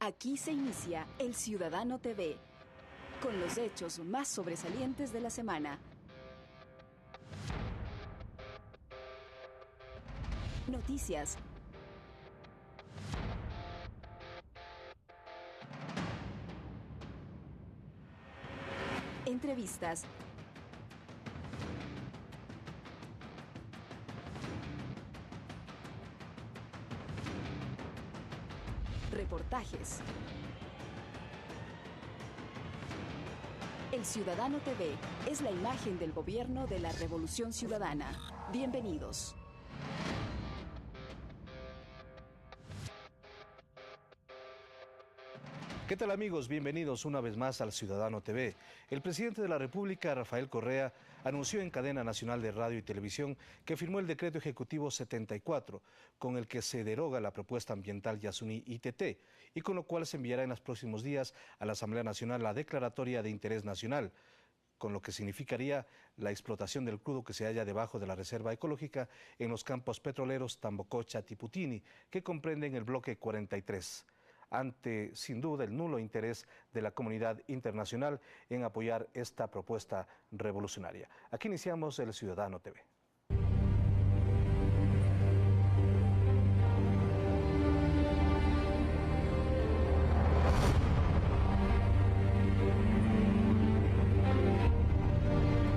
Aquí se inicia El Ciudadano TV, con los hechos más sobresalientes de la semana. Noticias. Entrevistas. Reportajes. El Ciudadano TV es la imagen del gobierno de la Revolución Ciudadana. Bienvenidos. ¿Qué tal, amigos? Bienvenidos una vez más al Ciudadano TV. El presidente de la República, Rafael Correa, anunció en cadena nacional de radio y televisión que firmó el decreto ejecutivo 74, con el que se deroga la propuesta ambiental Yasuní ITT y con lo cual se enviará en los próximos días a la Asamblea Nacional la declaratoria de interés nacional, con lo que significaría la explotación del crudo que se halla debajo de la reserva ecológica en los campos petroleros Tambococha-Tiputini, que comprenden el bloque 43. Ante, sin duda, el nulo interés de la comunidad internacional en apoyar esta propuesta revolucionaria. Aquí iniciamos el Ciudadano TV.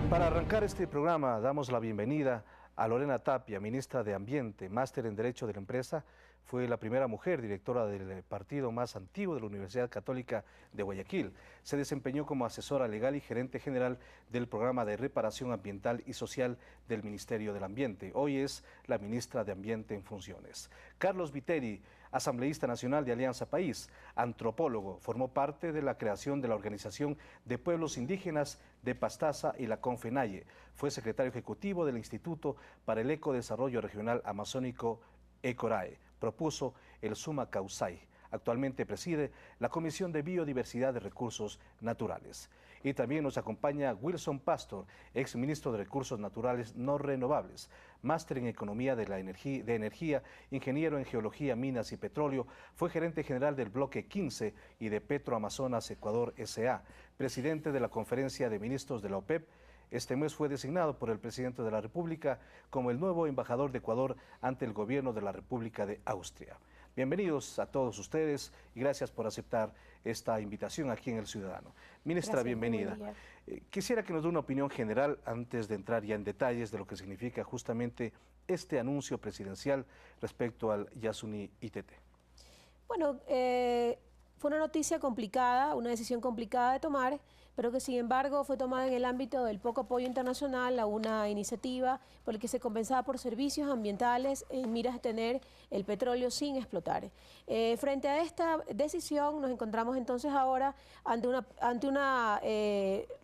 Para arrancar este programa, damos la bienvenida a Lorena Tapia, ministra de Ambiente, máster en Derecho de la Empresa. Fue la primera mujer directora del partido más antiguo de la Universidad Católica de Guayaquil. Se desempeñó como asesora legal y gerente general del Programa de Reparación Ambiental y Social del Ministerio del Ambiente. Hoy es la ministra de Ambiente en funciones. Carlos Viteri, asambleísta nacional de Alianza País, antropólogo, formó parte de la creación de la Organización de Pueblos Indígenas de Pastaza y la Confenaye. Fue secretario ejecutivo del Instituto para el Ecodesarrollo Regional Amazónico ECORAE. Propuso el Suma Causay. Actualmente preside la Comisión de Biodiversidad de Recursos Naturales. Y también nos acompaña Wilson Pastor, ex ministro de Recursos Naturales No Renovables, máster en Economía de Energía, ingeniero en Geología, Minas y Petróleo, fue gerente general del Bloque 15 y de Petroamazonas Ecuador S.A., presidente de la Conferencia de Ministros de la OPEP. Este mes fue designado por el presidente de la República como el nuevo embajador de Ecuador ante el gobierno de la República de Austria. Bienvenidos a todos ustedes y gracias por aceptar esta invitación aquí en El Ciudadano. Ministra, gracias, bienvenida. Quisiera que nos dé una opinión general antes de entrar ya en detalles de lo que significa justamente este anuncio presidencial respecto al Yasuní ITT. Bueno, fue una noticia complicada, una decisión complicada de tomar, pero que sin embargo fue tomada en el ámbito del poco apoyo internacional a una iniciativa por la que se compensaba por servicios ambientales en miras de tener el petróleo sin explotar. Frente a esta decisión nos encontramos entonces ahora ante una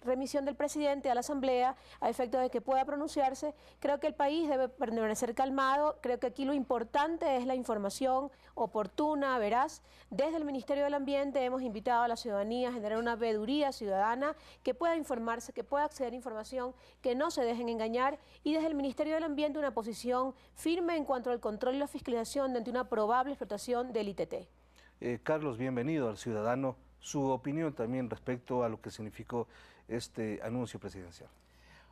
remisión del presidente a la Asamblea a efecto de que pueda pronunciarse. Creo que el país debe permanecer calmado, creo que aquí lo importante es la información oportuna, veraz. Desde el Ministerio del Ambiente hemos invitado a la ciudadanía a generar una veeduría ciudadana que pueda informarse, que pueda acceder a información, que no se dejen engañar, y desde el Ministerio del Ambiente una posición firme en cuanto al control y la fiscalización de ante una probable explotación del ITT. Carlos, bienvenido al Ciudadano. Su opinión también respecto a lo que significó este anuncio presidencial.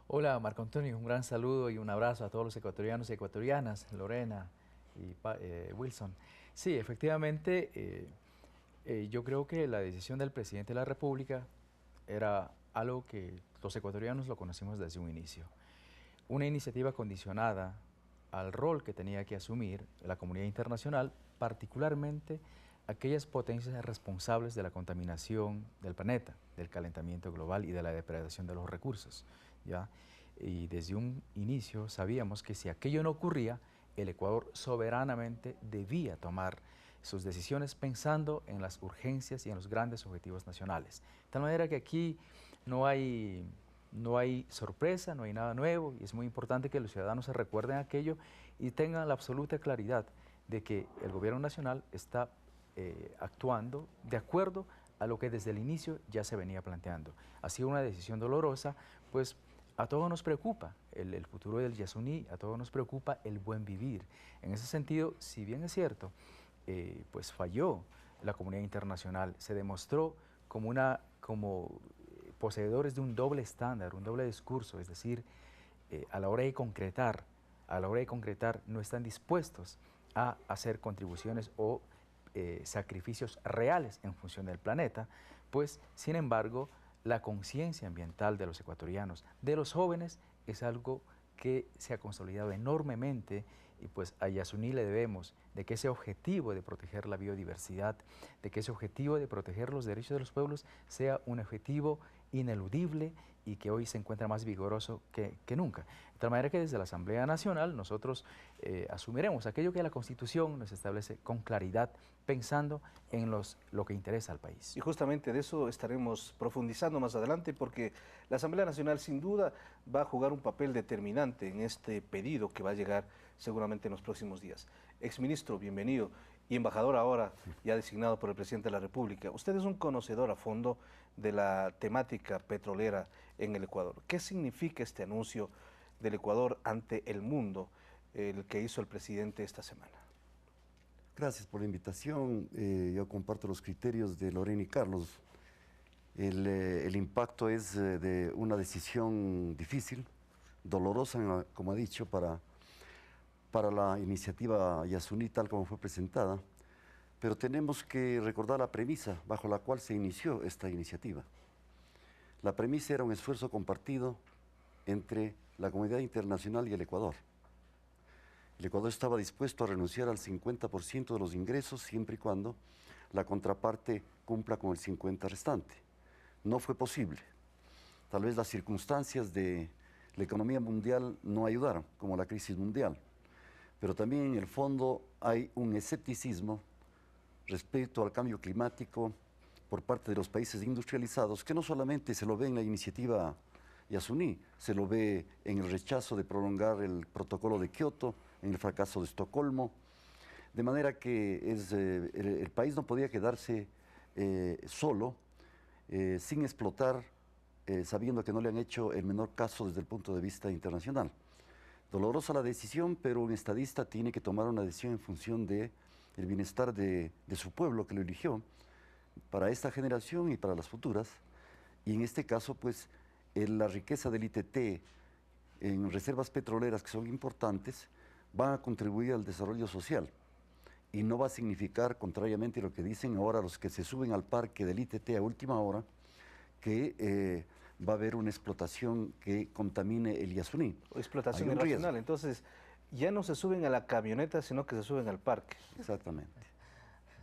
Hola, Marco Antonio, un gran saludo y un abrazo a todos los ecuatorianos y ecuatorianas, Lorena y Wilson. Sí, efectivamente, yo creo que la decisión del presidente de la República era algo que los ecuatorianos lo conocimos desde un inicio. Una iniciativa condicionada al rol que tenía que asumir la comunidad internacional, particularmente aquellas potencias responsables de la contaminación del planeta, del calentamiento global y de la depredación de los recursos, ¿ya? Y desde un inicio sabíamos que si aquello no ocurría, el Ecuador soberanamente debía tomar sus decisiones pensando en las urgencias y en los grandes objetivos nacionales. De tal manera que aquí no hay sorpresa, no hay nada nuevo, y es muy importante que los ciudadanos se recuerden aquello y tengan la absoluta claridad de que el gobierno nacional está actuando de acuerdo a lo que desde el inicio ya se venía planteando. Ha sido una decisión dolorosa, pues a todos nos preocupa el futuro del Yasuní, a todos nos preocupa el buen vivir. En ese sentido, si bien es cierto, pues falló la comunidad internacional. Se demostró como poseedores de un doble estándar, un doble discurso, es decir, a la hora de concretar, no están dispuestos a hacer contribuciones o sacrificios reales en función del planeta, pues, sin embargo, la conciencia ambiental de los ecuatorianos, de los jóvenes, es algo que se ha consolidado enormemente, y pues a Yasuní le debemos de que ese objetivo de proteger la biodiversidad, de que ese objetivo de proteger los derechos de los pueblos sea un objetivo ineludible y que hoy se encuentra más vigoroso que nunca. De tal manera que desde la Asamblea Nacional nosotros asumiremos aquello que la Constitución nos establece con claridad, pensando en lo que interesa al país. Y justamente de eso estaremos profundizando más adelante, porque la Asamblea Nacional sin duda va a jugar un papel determinante en este pedido que va a llegar seguramente en los próximos días. Exministro, bienvenido, y embajador ahora ya designado por el presidente de la República. Usted es un conocedor a fondo de la temática petrolera en el Ecuador. ¿Qué significa este anuncio del Ecuador ante el mundo, el que hizo el presidente esta semana? Gracias por la invitación. Yo comparto los criterios de Lorena y Carlos. El impacto es de una decisión difícil, dolorosa, como ha dicho, para la iniciativa Yasuní tal como fue presentada, pero tenemos que recordar la premisa bajo la cual se inició esta iniciativa. La premisa era un esfuerzo compartido entre la comunidad internacional y el Ecuador. El Ecuador estaba dispuesto a renunciar al 50% de los ingresos siempre y cuando la contraparte cumpla con el 50% restante. No fue posible. Tal vez las circunstancias de la economía mundial no ayudaron, como la crisis mundial. Pero también en el fondo hay un escepticismo respecto al cambio climático por parte de los países industrializados, que no solamente se lo ve en la iniciativa Yasuní, se lo ve en el rechazo de prolongar el protocolo de Kioto, en el fracaso de Estocolmo, de manera que el país no podía quedarse solo, sin explotar, sabiendo que no le han hecho el menor caso desde el punto de vista internacional. Dolorosa la decisión, pero un estadista tiene que tomar una decisión en función del bienestar de su pueblo que lo eligió, para esta generación y para las futuras. Y en este caso, pues, la riqueza del ITT en reservas petroleras que son importantes van a contribuir al desarrollo social. Y no va a significar, contrariamente a lo que dicen ahora los que se suben al parque del ITT a última hora, que va a haber una explotación que contamine el Yasuní. Explotación irracional. Entonces, ya no se suben a la camioneta, sino que se suben al parque. Exactamente.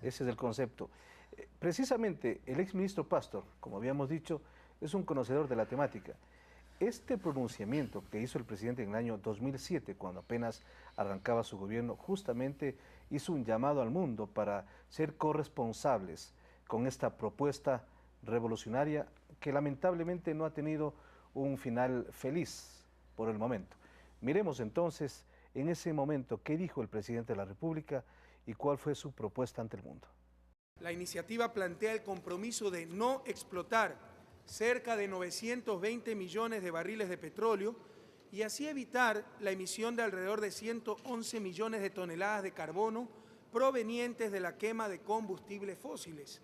Ese es el concepto. Precisamente, el exministro Pastor, como habíamos dicho, es un conocedor de la temática. Este pronunciamiento que hizo el presidente en el año 2007, cuando apenas arrancaba su gobierno, justamente hizo un llamado al mundo para ser corresponsables con esta propuesta revolucionaria que lamentablemente no ha tenido un final feliz por el momento. Miremos entonces en ese momento qué dijo el presidente de la República y cuál fue su propuesta ante el mundo. La iniciativa plantea el compromiso de no explotar cerca de 920 millones de barriles de petróleo y así evitar la emisión de alrededor de 111 millones de toneladas de carbono provenientes de la quema de combustibles fósiles.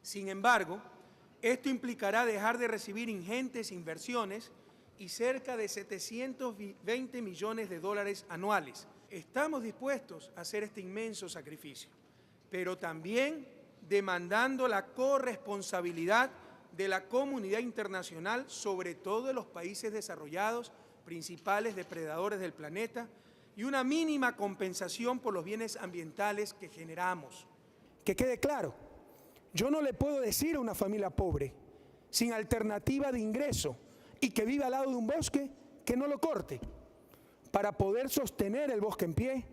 Sin embargo, esto implicará dejar de recibir ingentes inversiones y cerca de 720 millones de dólares anuales. Estamos dispuestos a hacer este inmenso sacrificio, pero también demandando la corresponsabilidad de la comunidad internacional, sobre todo de los países desarrollados, principales depredadores del planeta, y una mínima compensación por los bienes ambientales que generamos. Que quede claro, yo no le puedo decir a una familia pobre, sin alternativa de ingreso y que vive al lado de un bosque, que no lo corte. Para poder sostener el bosque en pie,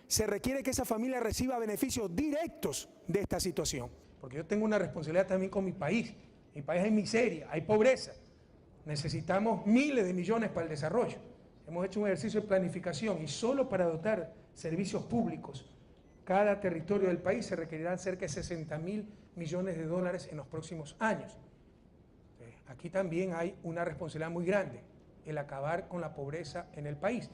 se requiere que esa familia reciba beneficios directos de esta situación. Porque yo tengo una responsabilidad también con mi país. Mi país hay miseria, hay pobreza. Necesitamos miles de millones para el desarrollo. Hemos hecho un ejercicio de planificación y solo para dotar servicios públicos cada territorio del país se requerirán cerca de 60.000 millones de dólares en los próximos años. Aquí también hay una responsabilidad muy grande, el acabar con la pobreza en el país.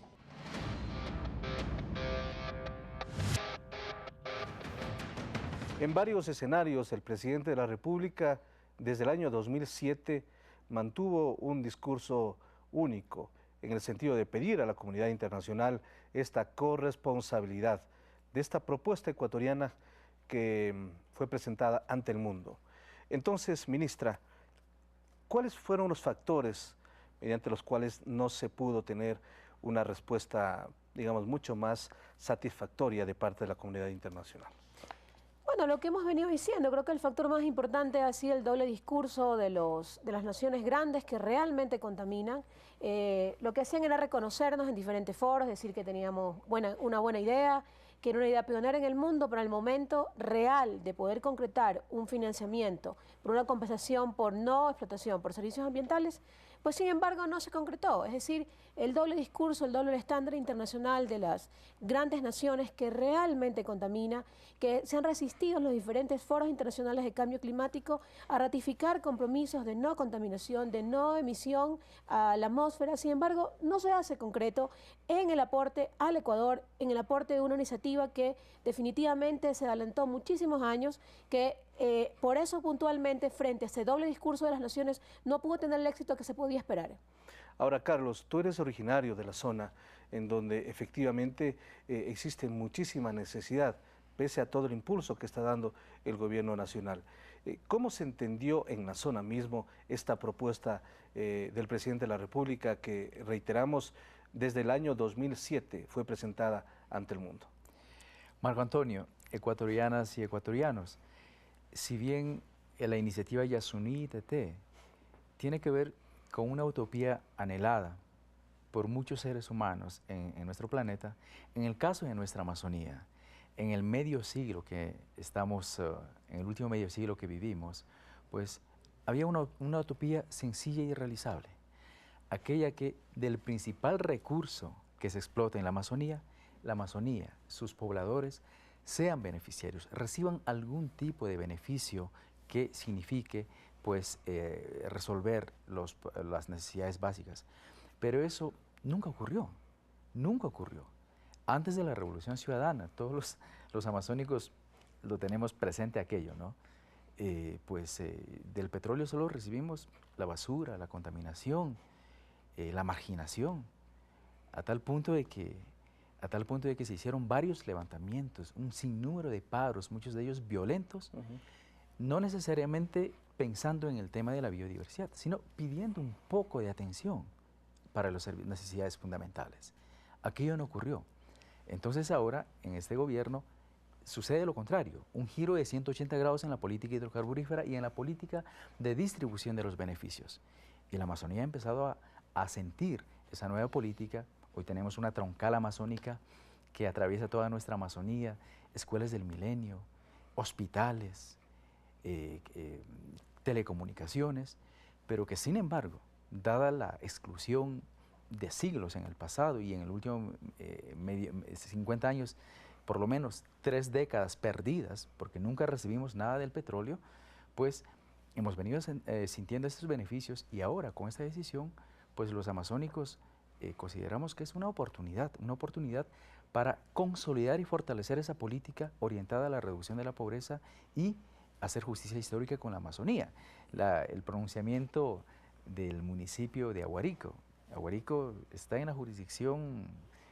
En varios escenarios, el presidente de la República, desde el año 2007, mantuvo un discurso único, en el sentido de pedir a la comunidad internacional esta corresponsabilidad de esta propuesta ecuatoriana que fue presentada ante el mundo. Entonces, ministra, ¿cuáles fueron los factores mediante los cuales no se pudo tener una respuesta, digamos, mucho más satisfactoria de parte de la comunidad internacional? Bueno, lo que hemos venido diciendo, creo que el factor más importante ha sido el doble discurso de las naciones grandes que realmente contaminan. Lo que hacían era reconocernos en diferentes foros, decir que teníamos una buena idea, que era una idea pionera en el mundo, pero en el momento real de poder concretar un financiamiento por una compensación por no explotación, por servicios ambientales, pues sin embargo no se concretó. Es decir, el doble discurso, el doble estándar internacional de las grandes naciones que realmente contamina, que se han resistido en los diferentes foros internacionales de cambio climático a ratificar compromisos de no contaminación, de no emisión a la atmósfera. Sin embargo, no se hace concreto en el aporte al Ecuador, en el aporte de una iniciativa que definitivamente se adelantó muchísimos años, que por eso puntualmente frente a ese doble discurso de las naciones no pudo tener el éxito que se podía esperar. Ahora, Carlos, tú eres originario de la zona en donde efectivamente existe muchísima necesidad, pese a todo el impulso que está dando el gobierno nacional. ¿Cómo se entendió en la zona mismo esta propuesta del presidente de la República que, reiteramos, desde el año 2007 fue presentada ante el mundo? Marco Antonio, ecuatorianas y ecuatorianos, si bien la iniciativa Yasuní-ITT tiene que ver con una utopía anhelada por muchos seres humanos en nuestro planeta, en el caso de nuestra Amazonía, en el medio siglo que estamos, en el último medio siglo que vivimos, pues había una utopía sencilla y realizable, aquella que del principal recurso que se explota en la Amazonía, sus pobladores, sean beneficiarios, reciban algún tipo de beneficio que signifique pues, resolver las necesidades básicas. Pero eso nunca ocurrió, nunca ocurrió. Antes de la Revolución Ciudadana, todos los amazónicos lo tenemos presente aquello, ¿no? Del petróleo solo recibimos la basura, la contaminación, la marginación, a tal punto de que se hicieron varios levantamientos, un sinnúmero de paros, muchos de ellos violentos, no necesariamente pensando en el tema de la biodiversidad, sino pidiendo un poco de atención para las necesidades fundamentales. Aquello no ocurrió. Entonces ahora, en este gobierno, sucede lo contrario, un giro de 180 grados en la política hidrocarburífera y en la política de distribución de los beneficios. Y la Amazonía ha empezado a sentir esa nueva política. Hoy tenemos una troncal amazónica que atraviesa toda nuestra Amazonía, escuelas del milenio, hospitales, telecomunicaciones, pero que sin embargo, dada la exclusión de siglos en el pasado y en el último 50 años, por lo menos 3 décadas perdidas, porque nunca recibimos nada del petróleo, pues hemos venido sintiendo estos beneficios y ahora con esta decisión, pues los amazónicos consideramos que es una oportunidad para consolidar y fortalecer esa política orientada a la reducción de la pobreza y hacer justicia histórica con la Amazonía. El pronunciamiento del municipio de Aguarico. Aguarico está en la jurisdicción,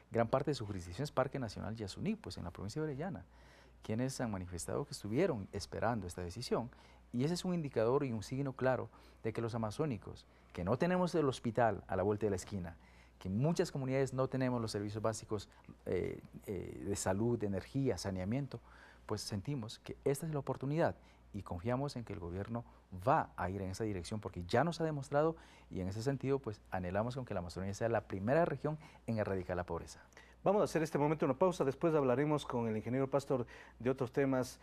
gran parte de su jurisdicción es Parque Nacional Yasuní, pues en la provincia de Orellana, quienes han manifestado que estuvieron esperando esta decisión. Y ese es un indicador y un signo claro de que los amazónicos, que no tenemos el hospital a la vuelta de la esquina, que en muchas comunidades no tenemos los servicios básicos de salud, de energía, saneamiento, pues sentimos que esta es la oportunidad y confiamos en que el gobierno va a ir en esa dirección porque ya nos ha demostrado y en ese sentido pues anhelamos con que la Amazonía sea la primera región en erradicar la pobreza. Vamos a hacer este momento una pausa, después hablaremos con el ingeniero Pastor de otros temas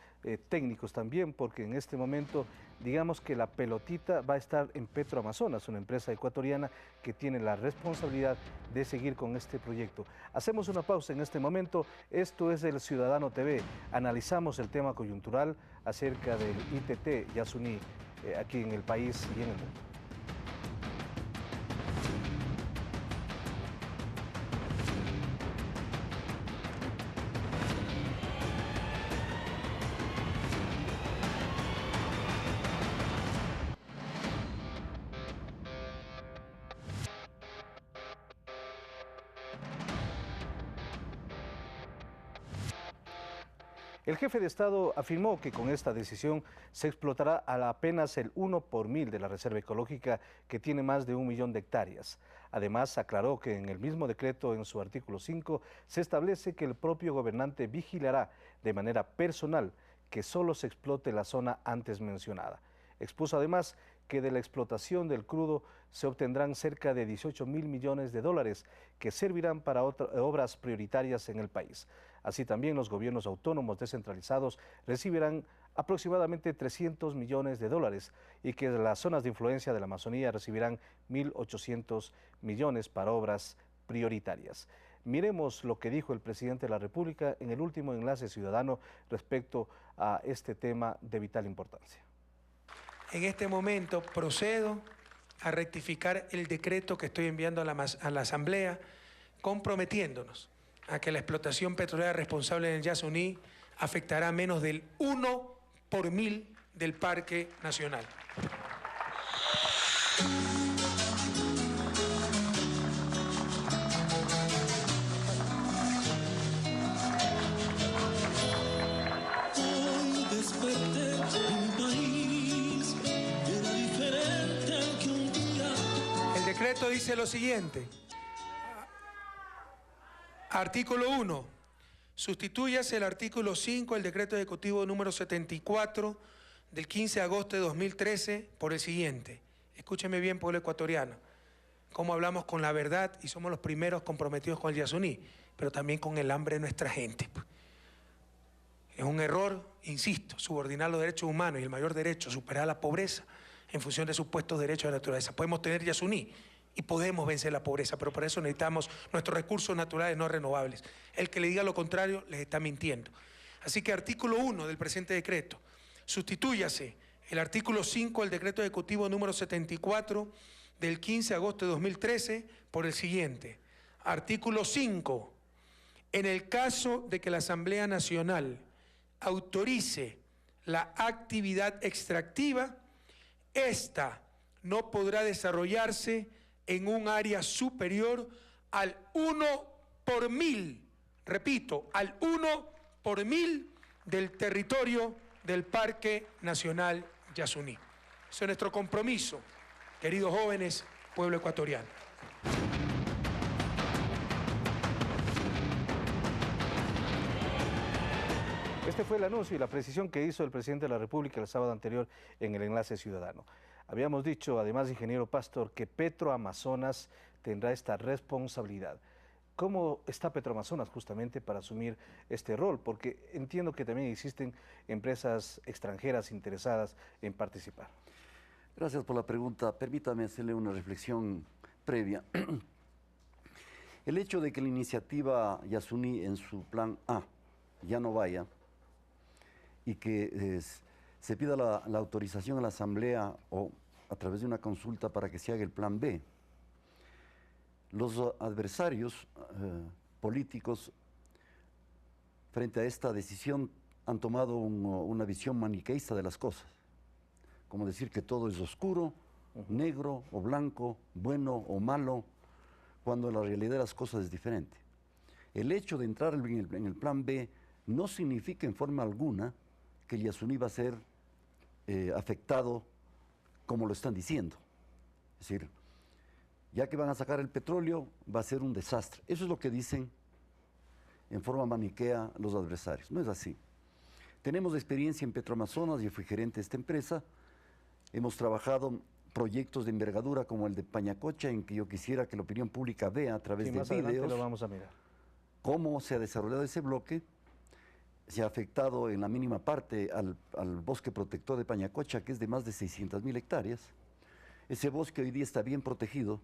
técnicos también, porque en este momento digamos que la pelotita va a estar en Petroamazonas, una empresa ecuatoriana que tiene la responsabilidad de seguir con este proyecto. Hacemos una pausa en este momento, esto es El Ciudadano TV, analizamos el tema coyuntural acerca del ITT Yasuní aquí en el país y en el mundo. El jefe de Estado afirmó que con esta decisión se explotará apenas el 1 por 1000 de la reserva ecológica, que tiene más de 1 millón de hectáreas. Además, aclaró que en el mismo decreto, en su artículo 5, se establece que el propio gobernante vigilará de manera personal que solo se explote la zona antes mencionada. Expuso además que de la explotación del crudo se obtendrán cerca de 18.000 millones de dólares que servirán para obras prioritarias en el país. Así también los gobiernos autónomos descentralizados recibirán aproximadamente 300 millones de dólares y que las zonas de influencia de la Amazonía recibirán 1.800 millones para obras prioritarias. Miremos lo que dijo el presidente de la República en el último enlace ciudadano respecto a este tema de vital importancia. En este momento procedo a rectificar el decreto que estoy enviando a la Asamblea, comprometiéndonos a que la explotación petrolera responsable en el Yasuní afectará menos del 1 por 1000 del Parque Nacional. Hoy desperté un país que era diferente al que un día. El decreto dice lo siguiente. Artículo 1. Sustitúyase el artículo 5 del decreto ejecutivo número 74 del 15 de agosto de 2013 por el siguiente. Escúcheme bien, pueblo ecuatoriano, cómo hablamos con la verdad y somos los primeros comprometidos con el Yasuní, pero también con el hambre de nuestra gente. Es un error, insisto, subordinar los derechos humanos y el mayor derecho, superar la pobreza en función de supuestos derechos de la naturaleza. Podemos tener Yasuní y podemos vencer la pobreza, pero para eso necesitamos nuestros recursos naturales no renovables. El que le diga lo contrario les está mintiendo. Así que artículo 1 del presente decreto, sustitúyase el artículo 5 del decreto ejecutivo número 74 del 15 de agosto de 2013 por el siguiente. Artículo 5. En el caso de que la Asamblea Nacional autorice la actividad extractiva, esta no podrá desarrollarse en un área superior al 1 por 1000, repito, al 1 por 1000 del territorio del Parque Nacional Yasuní. Ese es nuestro compromiso, queridos jóvenes, pueblo ecuatoriano. Este fue el anuncio y la precisión que hizo el presidente de la República el sábado anterior en el enlace ciudadano. Habíamos dicho, además, ingeniero Pastor, que Petroamazonas tendrá esta responsabilidad. ¿Cómo está Petroamazonas justamente para asumir este rol? Porque entiendo que también existen empresas extranjeras interesadas en participar. Gracias por la pregunta. Permítame hacerle una reflexión previa. El hecho de que la iniciativa Yasuní en su plan A ya no vaya y que se pida la autorización a la Asamblea o a través de una consulta para que se haga el plan B. Los adversarios políticos frente a esta decisión han tomado una visión maniqueísta de las cosas, como decir que todo es oscuro, negro o blanco, bueno o malo, cuando la realidad de las cosas es diferente. El hecho de entrar en el plan B no significa en forma alguna que el Yasuní va a ser afectado como lo están diciendo. Es decir, ya que van a sacar el petróleo, va a ser un desastre. Eso es lo que dicen en forma maniquea los adversarios. No es así. Tenemos experiencia en Petroamazonas, yo fui gerente de esta empresa, hemos trabajado proyectos de envergadura como el de Pañacocha, en que yo quisiera que la opinión pública vea a través de videos lo vamos a mirar. Cómo se ha desarrollado ese bloque. Se ha afectado en la mínima parte al bosque protector de Pañacocha, que es de más de 600.000 hectáreas. Ese bosque hoy día está bien protegido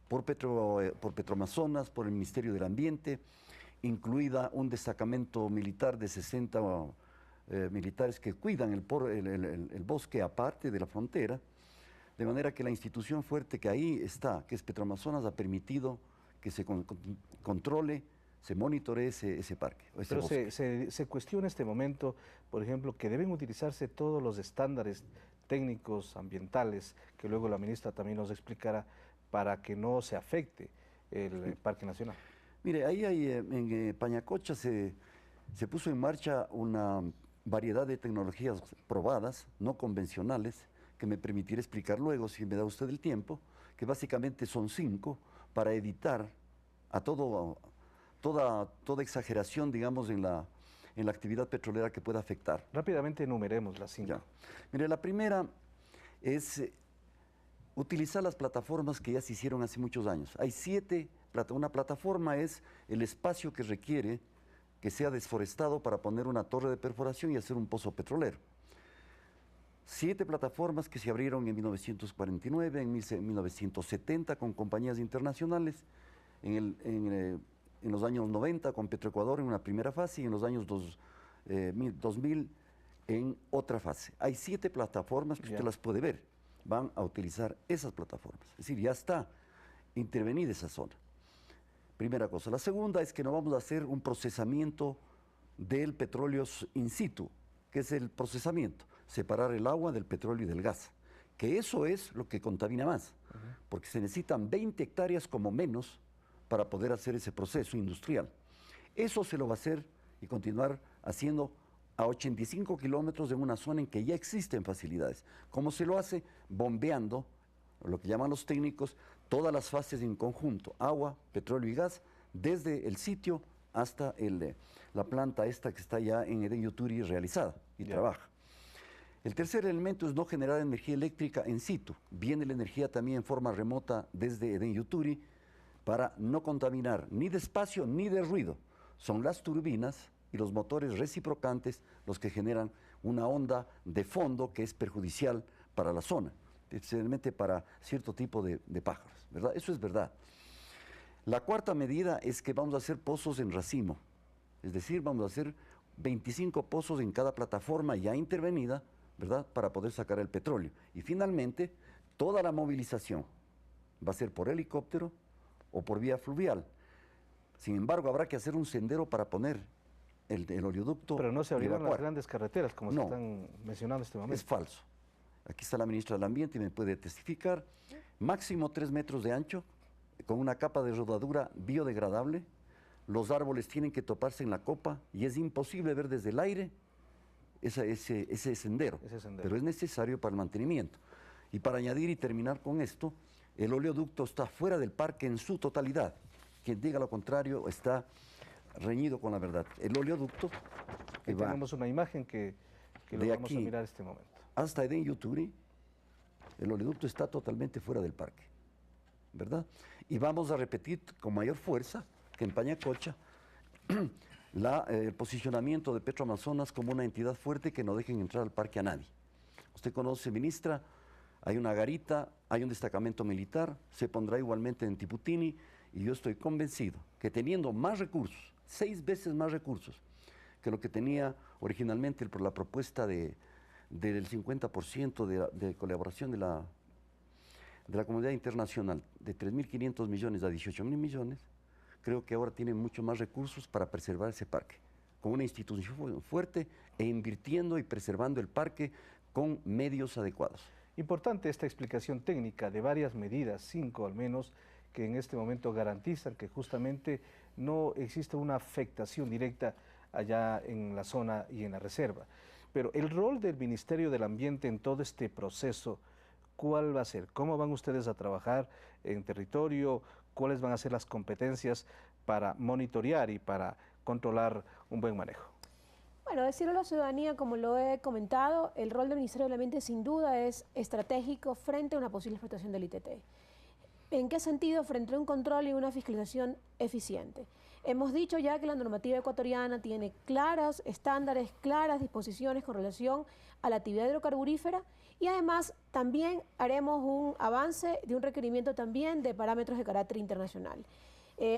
por Petroamazonas, por el Ministerio del Ambiente, incluida un destacamento militar de 60 militares que cuidan el bosque aparte de la frontera, de manera que la institución fuerte que ahí está, que es Petroamazonas, ha permitido que se controle, se monitoree ese parque. Pero se cuestiona en este momento, por ejemplo, que deben utilizarse todos los estándares técnicos, ambientales, que luego la ministra también nos explicará, para que no se afecte el Parque Nacional. Mire, ahí en Pañacocha se se puso en marcha una variedad de tecnologías probadas, no convencionales, que me permitiré explicar luego, si me da usted el tiempo, que básicamente son 5, para evitar a toda exageración, digamos, en la actividad petrolera que pueda afectar. Rápidamente enumeremos las 5. Ya. Mire, la primera es utilizar las plataformas que ya se hicieron hace muchos años. Hay 7, una plataforma es el espacio que requiere que sea desforestado para poner una torre de perforación y hacer un pozo petrolero. 7 plataformas que se abrieron en 1949, en 1970 con compañías internacionales, en los años 90 con Petroecuador en una primera fase y en los años 2000 en otra fase. Hay 7 plataformas que usted las puede ver. Van a utilizar esas plataformas. Es decir, ya está intervenida esa zona. Primera cosa. La segunda es que no vamos a hacer un procesamiento del petróleo in situ. ¿Qué es el procesamiento? Separar el agua del petróleo y del gas. Que eso es lo que contamina más. Porque se necesitan 20 hectáreas como menos para poder hacer ese proceso industrial. Eso se lo va a hacer y continuar haciendo a 85 kilómetros de una zona en que ya existen facilidades. ¿Cómo se lo hace? Bombeando, lo que llaman los técnicos, todas las fases en conjunto, agua, petróleo y gas, desde el sitio hasta la planta esta que está ya en Edén Yuturi realizada y trabaja. El tercer elemento es no generar energía eléctrica en situ. Viene la energía también en forma remota desde Edén Yuturi para no contaminar ni de espacio ni de ruido. Son las turbinas y los motores reciprocantes los que generan una onda de fondo que es perjudicial para la zona, especialmente para cierto tipo de pájaros, ¿verdad? Eso es verdad. La cuarta medida es que vamos a hacer pozos en racimo, es decir, vamos a hacer 25 pozos en cada plataforma ya intervenida, ¿verdad?, para poder sacar el petróleo. Y finalmente, toda la movilización va a ser por helicóptero o por vía fluvial. Sin embargo, habrá que hacer un sendero para poner el oleoducto. Pero no se abrirán las grandes carreteras, como se están mencionando en este momento. Es falso. Aquí está la ministra del Ambiente y me puede testificar. Máximo 3 metros de ancho, con una capa de rodadura biodegradable. Los árboles tienen que toparse en la copa y es imposible ver desde el aire ese sendero. Pero es necesario para el mantenimiento. Y para añadir y terminar con esto, el oleoducto está fuera del parque en su totalidad. Quien diga lo contrario está reñido con la verdad. El oleoducto que va tenemos una imagen que lo vamos a mirar en este momento. Hasta Edén Yuturi, el oleoducto está totalmente fuera del parque, ¿verdad? Y vamos a repetir con mayor fuerza que en Pañacocha el posicionamiento de Petroamazonas como una entidad fuerte que no dejen entrar al parque a nadie. Usted conoce, ministra, hay una garita, hay un destacamento militar, se pondrá igualmente en Tiputini, y yo estoy convencido que teniendo más recursos, 6 veces más recursos que lo que tenía originalmente por la propuesta del 50% de colaboración de la comunidad internacional, de 3.500 millones a 18.000 millones, creo que ahora tienen mucho más recursos para preservar ese parque, con una institución fuerte e invirtiendo y preservando el parque con medios adecuados. Importante esta explicación técnica de varias medidas, 5 al menos, que en este momento garantizan que justamente no existe una afectación directa allá en la zona y en la reserva. Pero el rol del Ministerio del Ambiente en todo este proceso, ¿cuál va a ser? ¿Cómo van ustedes a trabajar en territorio? ¿Cuáles van a ser las competencias para monitorear y para controlar un buen manejo? Bueno, decirlo a la ciudadanía, como lo he comentado, el rol del Ministerio del Ambiente sin duda es estratégico frente a una posible explotación del ITT. ¿En qué sentido? Frente a un control y una fiscalización eficiente. Hemos dicho ya que la normativa ecuatoriana tiene claros estándares, claras disposiciones con relación a la actividad hidrocarburífera y además también haremos un avance de un requerimiento también de parámetros de carácter internacional.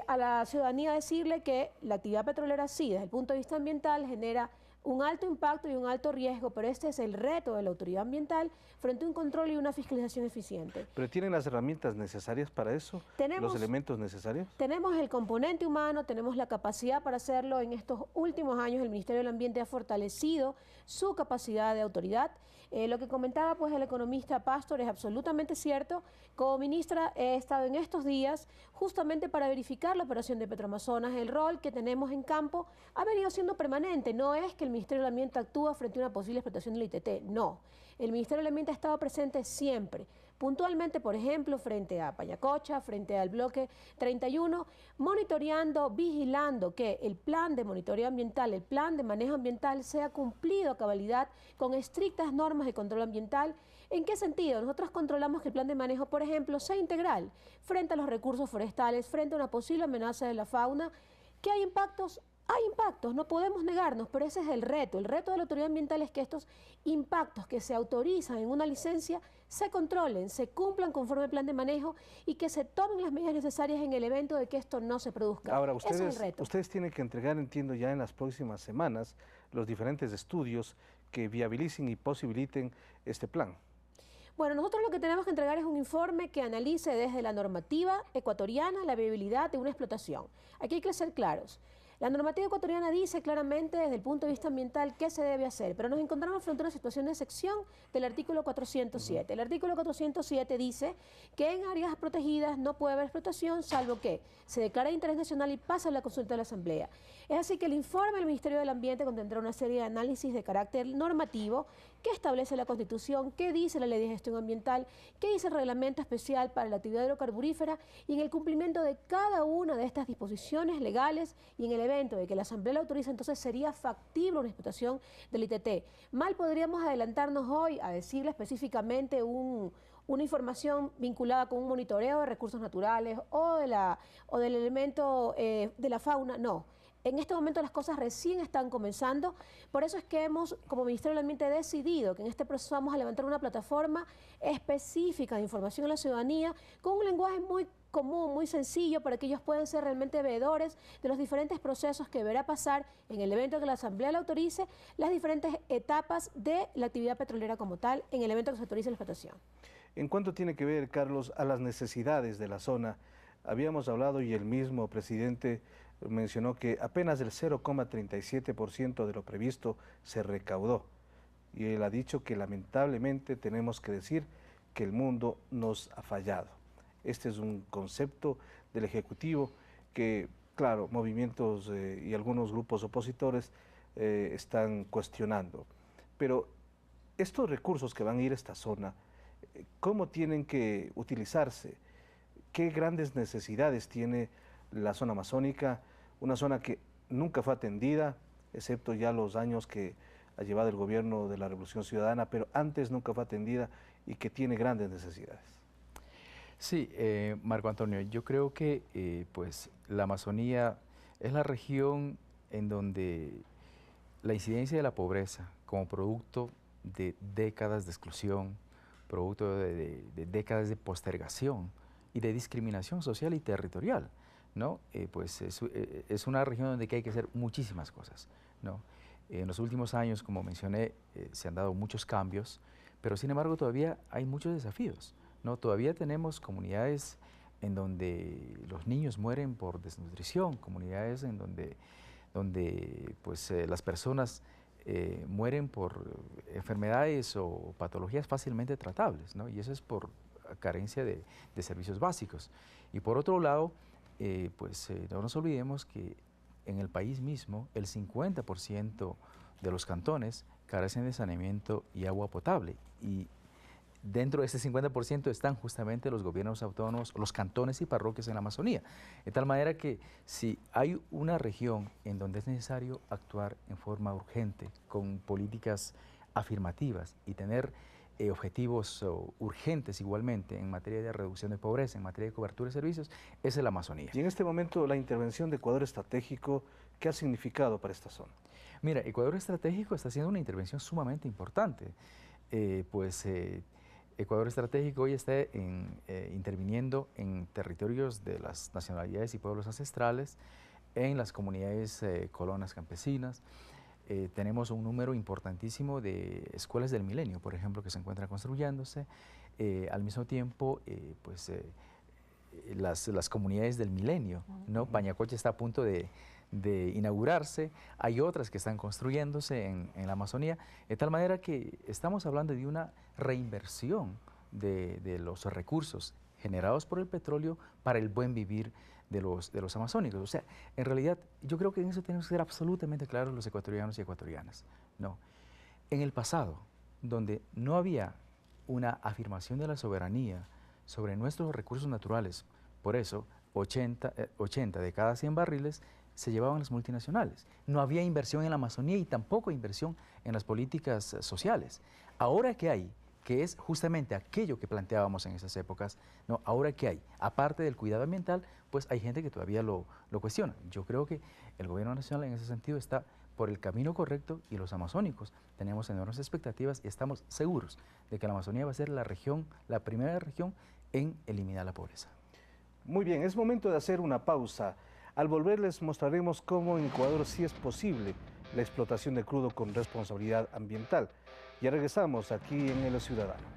A la ciudadanía decirle que la actividad petrolera sí, desde el punto de vista ambiental, genera un alto impacto y un alto riesgo, pero este es el reto de la autoridad ambiental frente a un control y una fiscalización eficiente. ¿Pero tienen las herramientas necesarias para eso? ¿Los elementos necesarios? Tenemos el componente humano, tenemos la capacidad para hacerlo. En estos últimos años el Ministerio del Ambiente ha fortalecido su capacidad de autoridad. Lo que comentaba pues el economista Pastor es absolutamente cierto. Como ministra he estado en estos días justamente para verificar la operación de Petroamazonas. El rol que tenemos en campo ha venido siendo permanente. No es que el Ministerio del Ambiente actúa frente a una posible explotación del ITT, no. El Ministerio del Ambiente ha estado presente siempre, puntualmente, por ejemplo, frente a Payacocha, frente al bloque 31, monitoreando, vigilando que el plan de monitoreo ambiental, el plan de manejo ambiental sea cumplido a cabalidad con estrictas normas de control ambiental. ¿En qué sentido? Nosotros controlamos que el plan de manejo, por ejemplo, sea integral frente a los recursos forestales, frente a una posible amenaza de la fauna. ¿Que hay impactos? Hay impactos, no podemos negarnos, pero ese es el reto. El reto de la autoridad ambiental es que estos impactos que se autorizan en una licencia se controlen, se cumplan conforme al plan de manejo y que se tomen las medidas necesarias en el evento de que esto no se produzca. Ahora, Ese es el reto. ustedes tienen que entregar, entiendo, ya en las próximas semanas los diferentes estudios que viabilicen y posibiliten este plan. Bueno, nosotros lo que tenemos que entregar es un informe que analice desde la normativa ecuatoriana la viabilidad de una explotación. Aquí hay que ser claros. La normativa ecuatoriana dice claramente desde el punto de vista ambiental qué se debe hacer, pero nos encontramos frente a una situación de excepción del artículo 407. El artículo 407 dice que en áreas protegidas no puede haber explotación salvo que se declara de interés nacional y pasa a la consulta de la Asamblea. Es así que el informe del Ministerio del Ambiente contendrá una serie de análisis de carácter normativo que establece la Constitución, qué dice la Ley de Gestión Ambiental, qué dice el Reglamento Especial para la Actividad Hidrocarburífera y en el cumplimiento de cada una de estas disposiciones legales y en el evento de que la Asamblea la autoriza, entonces sería factible una explotación del ITT. Mal podríamos adelantarnos hoy a decirle específicamente una información vinculada con un monitoreo de recursos naturales o del elemento de la fauna, no. En este momento las cosas recién están comenzando, por eso es que hemos, como Ministerio del Ambiente, decidido que en este proceso vamos a levantar una plataforma específica de información a la ciudadanía con un lenguaje muy común, muy sencillo, para que ellos puedan ser realmente veedores de los diferentes procesos que deberá pasar en el evento que la Asamblea le autorice, las diferentes etapas de la actividad petrolera como tal, en el evento que se autorice la explotación. ¿En cuánto tiene que ver, Carlos, a las necesidades de la zona? Habíamos hablado y el mismo presidente mencionó que apenas el 0,37% de lo previsto se recaudó. Y él ha dicho que lamentablemente tenemos que decir que el mundo nos ha fallado. Este es un concepto del Ejecutivo que, claro, movimientos y algunos grupos opositores están cuestionando. Pero estos recursos que van a ir a esta zona, ¿cómo tienen que utilizarse? ¿Qué grandes necesidades tiene la zona amazónica? Una zona que nunca fue atendida, excepto ya los años que ha llevado el gobierno de la Revolución Ciudadana, pero antes nunca fue atendida y que tiene grandes necesidades. Sí, Marco Antonio, yo creo que pues la Amazonía es la región en donde la incidencia de la pobreza como producto de décadas de exclusión, producto de décadas de postergación y de discriminación social y territorial, ¿no? Pues es una región donde hay que hacer muchísimas cosas, ¿no? En los últimos años, como mencioné, se han dado muchos cambios, pero sin embargo todavía hay muchos desafíos, ¿no? Todavía tenemos comunidades en donde los niños mueren por desnutrición, comunidades en donde pues, las personas mueren por enfermedades o patologías fácilmente tratables, ¿no? Y eso es por carencia de servicios básicos. Y por otro lado, no nos olvidemos que en el país mismo el 50% de los cantones carecen de saneamiento y agua potable. Y dentro de ese 50% están justamente los gobiernos autónomos, los cantones y parroquias en la Amazonía. De tal manera que si hay una región en donde es necesario actuar en forma urgente, con políticas afirmativas y tener objetivos urgentes igualmente en materia de reducción de pobreza, en materia de cobertura de servicios, es la Amazonía. Y en este momento la intervención de Ecuador Estratégico, ¿qué ha significado para esta zona? Mira, Ecuador Estratégico está haciendo una intervención sumamente importante. Ecuador Estratégico hoy está interviniendo en territorios de las nacionalidades y pueblos ancestrales, en las comunidades colonas campesinas, tenemos un número importantísimo de escuelas del milenio, por ejemplo, que se encuentran construyéndose. Al mismo tiempo, las comunidades del milenio, ¿no? Pañacocha está a punto de inaugurarse, hay otras que están construyéndose en la Amazonía, de tal manera que estamos hablando de una reinversión de los recursos generados por el petróleo para el buen vivir de los amazónicos. O sea, en realidad, yo creo que en eso tenemos que ser absolutamente claros los ecuatorianos y ecuatorianas. No. En el pasado, donde no había una afirmación de la soberanía sobre nuestros recursos naturales, por eso 80 de cada 100 barriles se llevaban las multinacionales. No había inversión en la Amazonía y tampoco inversión en las políticas sociales. Ahora que hay, que es justamente aquello que planteábamos en esas épocas, no, ahora que hay, aparte del cuidado ambiental, pues hay gente que todavía lo cuestiona. Yo creo que el gobierno nacional en ese sentido está por el camino correcto y los amazónicos tenemos enormes expectativas y estamos seguros de que la Amazonía va a ser la primera región en eliminar la pobreza. Muy bien, es momento de hacer una pausa. Al volver les mostraremos cómo en Ecuador sí es posible la explotación de crudo con responsabilidad ambiental. Ya regresamos aquí en El Ciudadano.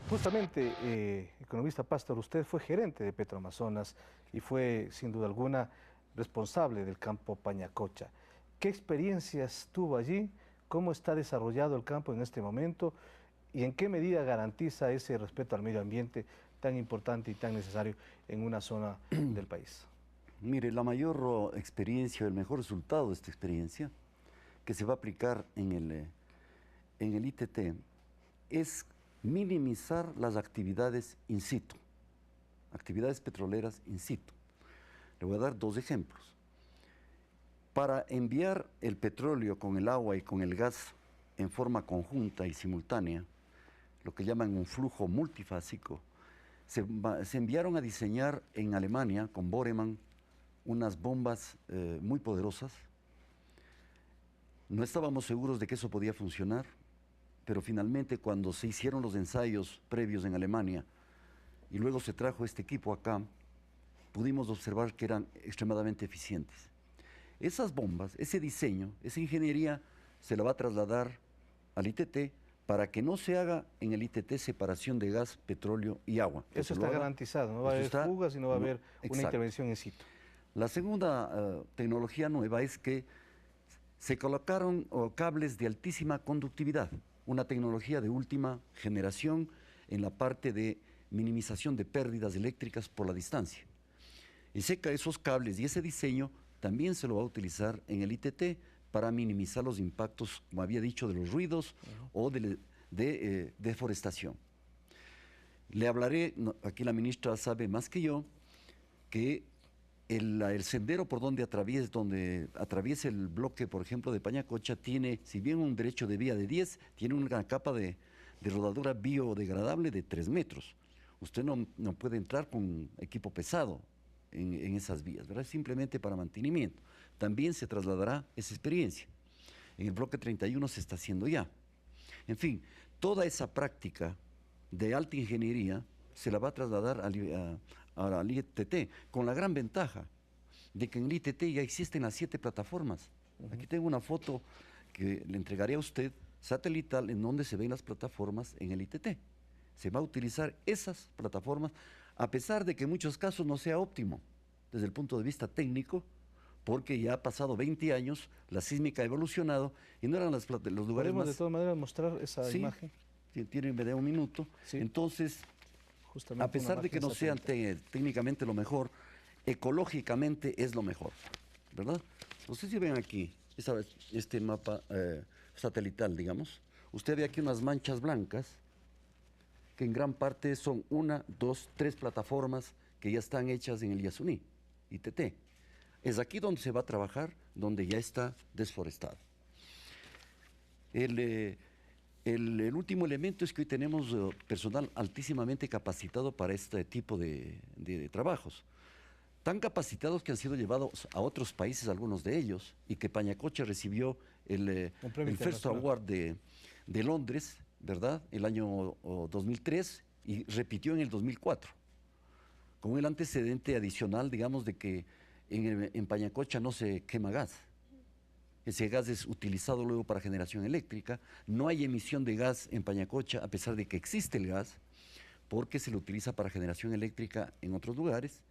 Justamente, economista Pastor, usted fue gerente de Petroamazonas y fue, sin duda alguna, responsable del campo Pañacocha. ¿Qué experiencias tuvo allí? ¿Cómo está desarrollado el campo en este momento? ¿Y en qué medida garantiza ese respeto al medio ambiente tan importante y tan necesario en una zona del país? Mire, la mayor experiencia, el mejor resultado de esta experiencia que se va a aplicar en el ITT es minimizar las actividades in situ, actividades petroleras in situ. Le voy a dar dos ejemplos. Para enviar el petróleo con el agua y con el gas en forma conjunta y simultánea, lo que llaman un flujo multifásico, se enviaron a diseñar en Alemania, con Bormann, unas bombas muy poderosas. No estábamos seguros de que eso podía funcionar, pero finalmente cuando se hicieron los ensayos previos en Alemania y luego se trajo este equipo acá, pudimos observar que eran extremadamente eficientes. Esas bombas, ese diseño, esa ingeniería se la va a trasladar al ITT para que no se haga en el ITT separación de gas, petróleo y agua. Eso está garantizado, no va a haber fugas y no va a haber una intervención in situ. La segunda tecnología nueva es que se colocaron cables de altísima conductividad, una tecnología de última generación en la parte de minimización de pérdidas eléctricas por la distancia. Y esos cables y ese diseño también se lo va a utilizar en el ITT para minimizar los impactos, como había dicho, de los ruidos o de deforestación. Le hablaré, aquí la ministra sabe más que yo, que el sendero por donde atraviesa el bloque, por ejemplo, de Pañacocha, tiene, si bien un derecho de vía de 10, tiene una capa de rodadura biodegradable de 3 metros. Usted no puede entrar con equipo pesado en esas vías, ¿verdad? Simplemente para mantenimiento. También se trasladará esa experiencia. En el bloque 31 se está haciendo ya. En fin, toda esa práctica de alta ingeniería se la va a trasladar al ITT, con la gran ventaja de que en el ITT ya existen las 7 plataformas. Aquí tengo una foto que le entregaré a usted, satelital, en donde se ven las plataformas en el ITT. Se va a utilizar esas plataformas, a pesar de que en muchos casos no sea óptimo desde el punto de vista técnico, porque ya ha pasado 20 años, la sísmica ha evolucionado y no eran los lugares ¿Podemos más... de todas maneras mostrar esa imagen? Tienen video un minuto. Sí. Entonces, justamente a pesar de que no sean técnicamente lo mejor, ecológicamente es lo mejor, ¿verdad? Ustedes si ven aquí este mapa satelital, digamos, usted ve aquí unas manchas blancas que en gran parte son 1, 2, 3 plataformas que ya están hechas en el Yasuní, ITT. Es aquí donde se va a trabajar, donde ya está desforestado. El último elemento es que hoy tenemos personal altísimamente capacitado para este tipo de trabajos. tan capacitados que han sido llevados a otros países, algunos de ellos, y que Pañacocha recibió el First Award de Londres, ¿verdad?, el año 2003, y repitió en el 2004, con el antecedente adicional, digamos, de que en Pañacocha no se quema gas. Ese gas es utilizado luego para generación eléctrica. No hay emisión de gas en Pañacocha, a pesar de que existe el gas, porque se lo utiliza para generación eléctrica en otros lugares.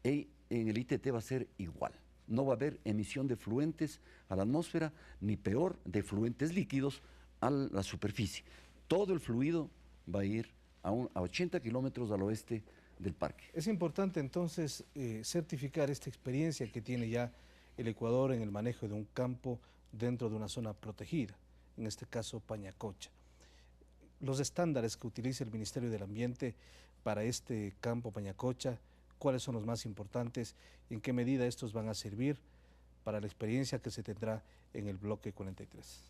Y en el ITT va a ser igual. No va a haber emisión de fluentes a la atmósfera, ni peor, de fluentes líquidos a la superficie. Todo el fluido va a ir a 80 kilómetros al oeste del parque. Es importante entonces certificar esta experiencia que tiene ya el Ecuador en el manejo de un campo dentro de una zona protegida, en este caso Pañacocha. Los estándares que utiliza el Ministerio del Ambiente para este campo Pañacocha, ¿cuáles son los más importantes y en qué medida estos van a servir para la experiencia que se tendrá en el bloque 43?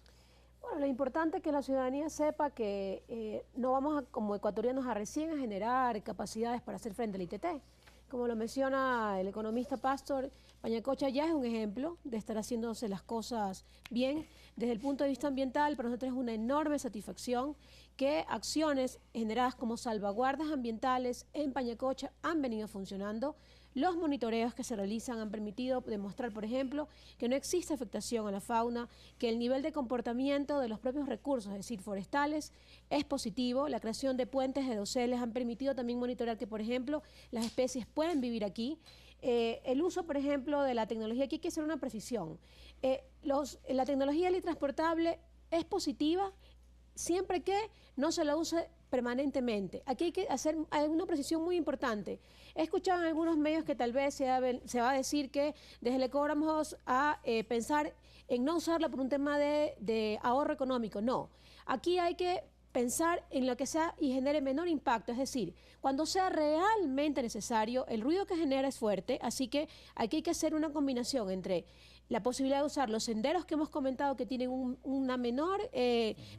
Bueno, lo importante es que la ciudadanía sepa que no vamos como ecuatorianos a recién a generar capacidades para hacer frente al ITT. Como lo menciona el economista Pastor, Pañacocha ya es un ejemplo de estar haciéndose las cosas bien. Desde el punto de vista ambiental, para nosotros es una enorme satisfacción que acciones generadas como salvaguardas ambientales en Pañacocha han venido funcionando. Los monitoreos que se realizan han permitido demostrar, por ejemplo, que no existe afectación a la fauna, que el nivel de comportamiento de los propios recursos, es decir, forestales, es positivo. La creación de puentes de doseles han permitido también monitorear que, por ejemplo, las especies pueden vivir aquí. El uso, por ejemplo, de la tecnología, aquí hay que hacer una precisión. La tecnología teletransportable es positiva siempre que no se la use permanentemente. Aquí hay que hacer una precisión muy importante. He escuchado en algunos medios que tal vez se va a decir que desde el ECO vamos a pensar en no usarla por un tema de ahorro económico. No, aquí hay que pensar en lo que sea y genere menor impacto, es decir, cuando sea realmente necesario, el ruido que genera es fuerte, así que aquí hay que hacer una combinación entre la posibilidad de usar los senderos que hemos comentado que tienen una menor,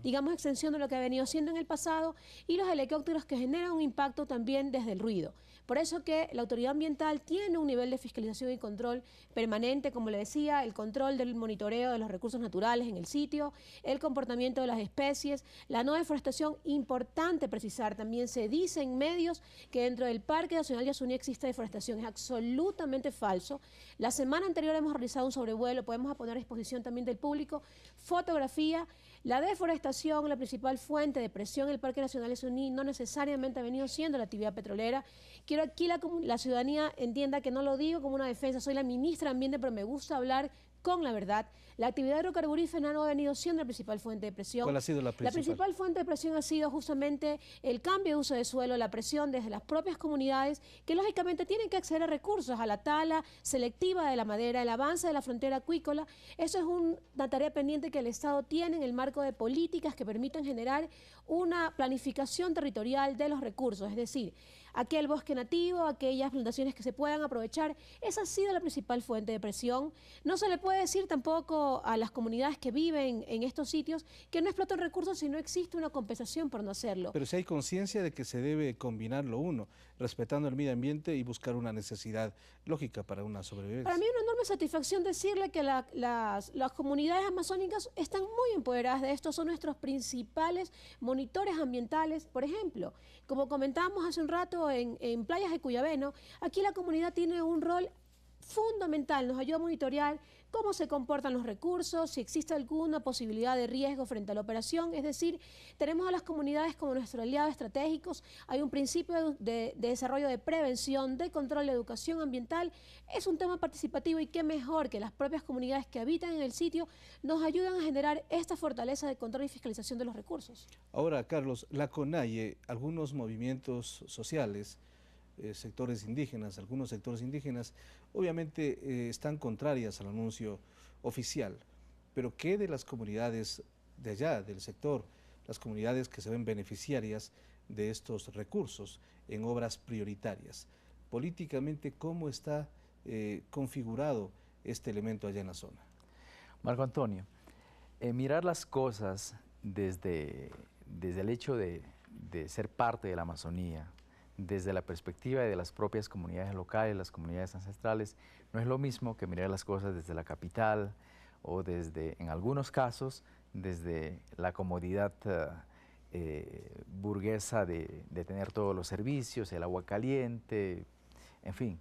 digamos, extensión de lo que ha venido siendo en el pasado y los helicópteros que generan un impacto también desde el ruido. Por eso que la autoridad ambiental tiene un nivel de fiscalización y control permanente, como le decía, el control del monitoreo de los recursos naturales en el sitio, el comportamiento de las especies, la no deforestación, importante precisar, también se dice en medios que dentro del Parque Nacional Yasuní existe deforestación, es absolutamente falso. La semana anterior hemos realizado un sobrevuelo, podemos poner a disposición también del público fotografía. La deforestación, la principal fuente de presión en el Parque Nacional Yasuní, no necesariamente ha venido siendo la actividad petrolera. Quiero aquí la ciudadanía entienda que no lo digo como una defensa, soy la ministra de Ambiente, pero me gusta hablar con la verdad. La actividad hidrocarburífera no ha venido siendo la principal fuente de presión. ¿Cuál ha sido la principal? La principal fuente de presión ha sido justamente el cambio de uso de suelo, la presión desde las propias comunidades, que lógicamente tienen que acceder a recursos, a la tala selectiva de la madera, el avance de la frontera acuícola. Eso es una tarea pendiente que el Estado tiene en el marco de políticas que permitan generar una planificación territorial de los recursos, es decir, aquel bosque nativo, aquellas plantaciones que se puedan aprovechar. Esa ha sido la principal fuente de presión. No se le puede decir tampoco a las comunidades que viven en estos sitios que no explotan recursos si no existe una compensación por no hacerlo. Pero si hay conciencia de que se debe combinar lo uno, respetando el medio ambiente y buscar una necesidad lógica para una sobrevivencia. Para mí es una enorme satisfacción decirle que las comunidades amazónicas están muy empoderadas de esto, son nuestros principales monitores ambientales. Por ejemplo, como comentábamos hace un rato en playas de Cuyabeno, aquí la comunidad tiene un rol fundamental, nos ayuda a monitorear cómo se comportan los recursos, si existe alguna posibilidad de riesgo frente a la operación, es decir, tenemos a las comunidades como nuestros aliados estratégicos, hay un principio de desarrollo de prevención, de control de educación ambiental, es un tema participativo y qué mejor que las propias comunidades que habitan en el sitio nos ayudan a generar esta fortaleza de control y fiscalización de los recursos. Ahora, Carlos, la CONAIE, algunos movimientos sociales, sectores indígenas, algunos sectores indígenas, obviamente están contrarias al anuncio oficial, pero ¿qué de las comunidades de allá, del sector, las comunidades que se ven beneficiarias de estos recursos en obras prioritarias? Políticamente, ¿cómo está configurado este elemento allá en la zona? Marco Antonio, mirar las cosas desde el hecho de ser parte de la Amazonía, desde la perspectiva de las propias comunidades locales, las comunidades ancestrales, no es lo mismo que mirar las cosas desde la capital o desde, en algunos casos, desde la comodidad burguesa de tener todos los servicios, el agua caliente, en fin,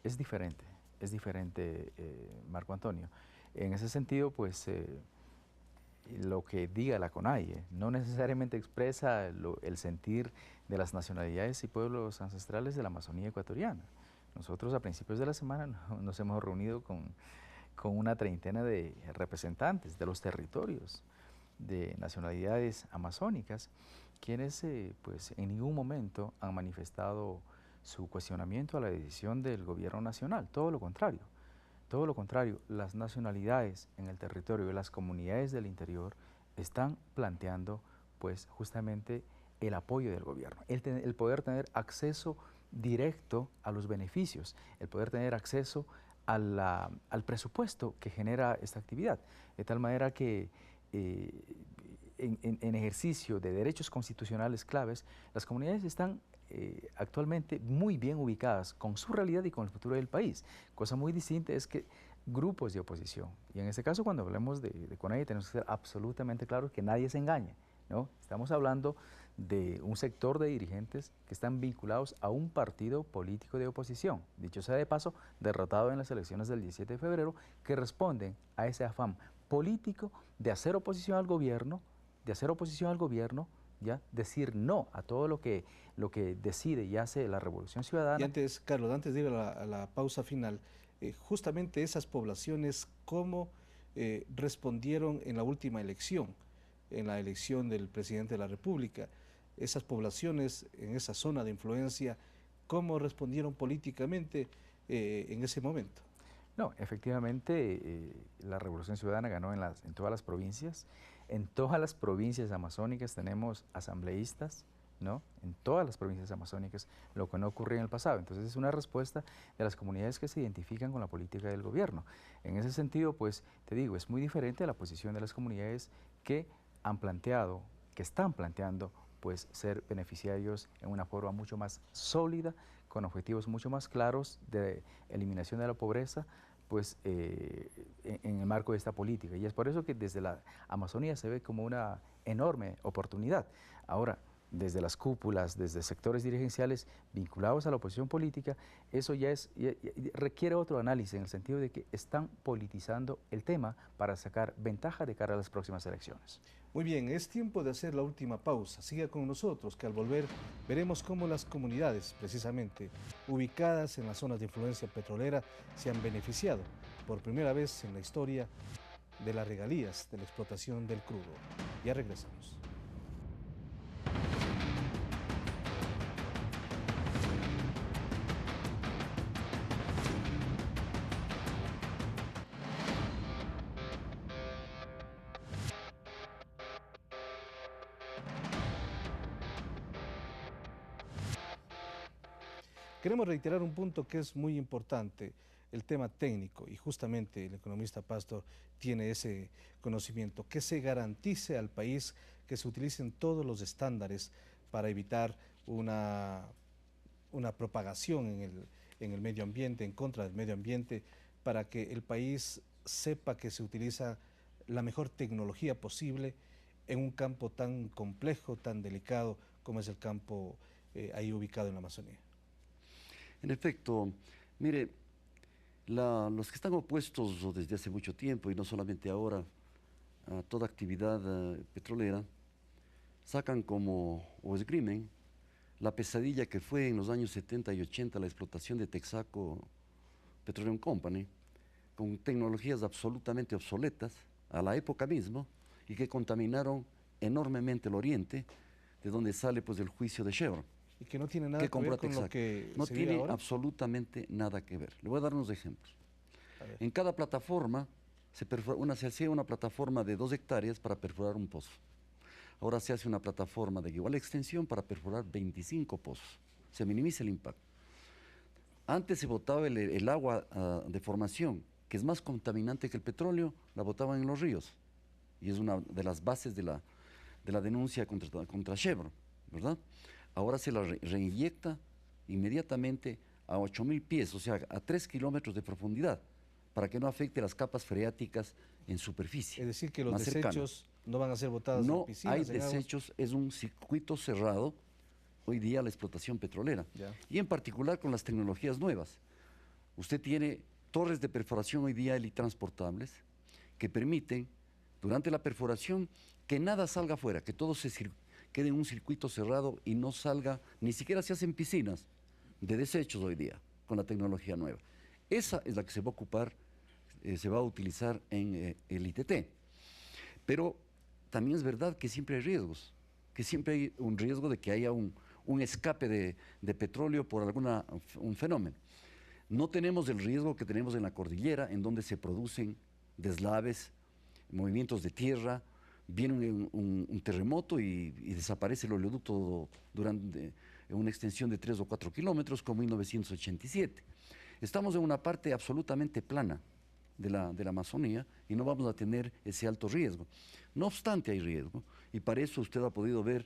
es diferente, Marco Antonio. En ese sentido, pues, lo que diga la CONAIE no necesariamente expresa el sentir de las nacionalidades y pueblos ancestrales de la Amazonía ecuatoriana. Nosotros a principios de la semana nos hemos reunido con una treintena de representantes de los territorios de nacionalidades amazónicas, quienes pues en ningún momento han manifestado su cuestionamiento a la decisión del gobierno nacional, todo lo contrario. Todo lo contrario, las nacionalidades en el territorio y las comunidades del interior están planteando pues justamente el apoyo del gobierno, el poder tener acceso directo a los beneficios, el poder tener acceso al presupuesto que genera esta actividad, de tal manera que en ejercicio de derechos constitucionales claves, las comunidades están actualmente muy bien ubicadas con su realidad y con el futuro del país. Cosa muy distinta es que grupos de oposición, y en este caso cuando hablemos de CONAIE tenemos que ser absolutamente claros que nadie se engañe, ¿no? Estamos hablando de un sector de dirigentes que están vinculados a un partido político de oposición, dicho sea de paso, derrotado en las elecciones del 17 de febrero, que responden a ese afán político de hacer oposición al gobierno, ¿ya? Decir no a todo lo que decide y hace la Revolución Ciudadana. Y antes, Carlos, antes de ir a la pausa final, justamente esas poblaciones, ¿cómo respondieron en la última elección, en la elección del presidente de la República? Esas poblaciones en esa zona de influencia, ¿cómo respondieron políticamente en ese momento? No, efectivamente, la Revolución Ciudadana ganó en todas las provincias. En todas las provincias amazónicas tenemos asambleístas, ¿no? En todas las provincias amazónicas, lo que no ocurría en el pasado. Entonces es una respuesta de las comunidades que se identifican con la política del gobierno. En ese sentido, pues, te digo, es muy diferente a la posición de las comunidades que han planteado, que están planteando, pues, ser beneficiarios en una forma mucho más sólida, con objetivos mucho más claros de eliminación de la pobreza, pues en el marco de esta política. Y es por eso que desde la Amazonía se ve como una enorme oportunidad. Ahora, desde las cúpulas, desde sectores dirigenciales vinculados a la oposición política, eso ya requiere otro análisis en el sentido de que están politizando el tema para sacar ventaja de cara a las próximas elecciones. Muy bien, es tiempo de hacer la última pausa. Siga con nosotros, que al volver veremos cómo las comunidades, precisamente ubicadas en las zonas de influencia petrolera, se han beneficiado por primera vez en la historia de las regalías de la explotación del crudo. Ya regresamos. Queremos reiterar un punto que es muy importante, el tema técnico, y justamente el economista Pastor tiene ese conocimiento, que se garantice al país que se utilicen todos los estándares para evitar una propagación en el medio ambiente, en contra del medio ambiente, para que el país sepa que se utiliza la mejor tecnología posible en un campo tan complejo, tan delicado como es el campo ahí ubicado en la Amazonía. En efecto, mire, los que están opuestos desde hace mucho tiempo, y no solamente ahora, a toda actividad petrolera, sacan o esgrimen la pesadilla que fue en los años 70 y 80 la explotación de Texaco Petroleum Company, con tecnologías absolutamente obsoletas a la época mismo y que contaminaron enormemente el oriente, de donde sale pues el juicio de Chevron. Y que no tiene nada que ver con lo que no se vive tiene ahora. absolutamente nada que ver. Le voy a dar unos ejemplos. En cada plataforma se hacía una plataforma de 2 hectáreas para perforar un pozo. Ahora se hace una plataforma de igual extensión para perforar 25 pozos. Se minimiza el impacto. Antes se botaba el agua de formación, que es más contaminante que el petróleo, la botaban en los ríos. Y es una de las bases de la denuncia contra Chevron, ¿verdad? Ahora se la reinyecta inmediatamente a 8.000 pies, o sea, a 3 kilómetros de profundidad, para que no afecte las capas freáticas en superficie. Es decir, que los más cercana. desechos no van a ser botados No en piscinas. hay en aguas. desechos, es un circuito cerrado hoy día la explotación petrolera. Ya. Y en particular con las tecnologías nuevas. Usted tiene torres de perforación hoy día helitransportables que permiten, durante la perforación, que nada salga afuera, que todo quede en un circuito cerrado y no salga, ni siquiera se hacen piscinas de desechos hoy día con la tecnología nueva. Esa es la que se va a ocupar, se va a utilizar en el ITT. Pero también es verdad que siempre hay riesgos, que siempre hay un riesgo de que haya un escape de petróleo por un fenómeno. No tenemos el riesgo que tenemos en la cordillera, en donde se producen deslaves, movimientos de tierra, viene un terremoto y desaparece el oleoducto durante una extensión de 3 o 4 kilómetros, como en 1987. Estamos en una parte absolutamente plana de la Amazonía y no vamos a tener ese alto riesgo. No obstante, hay riesgo, y para eso usted ha podido ver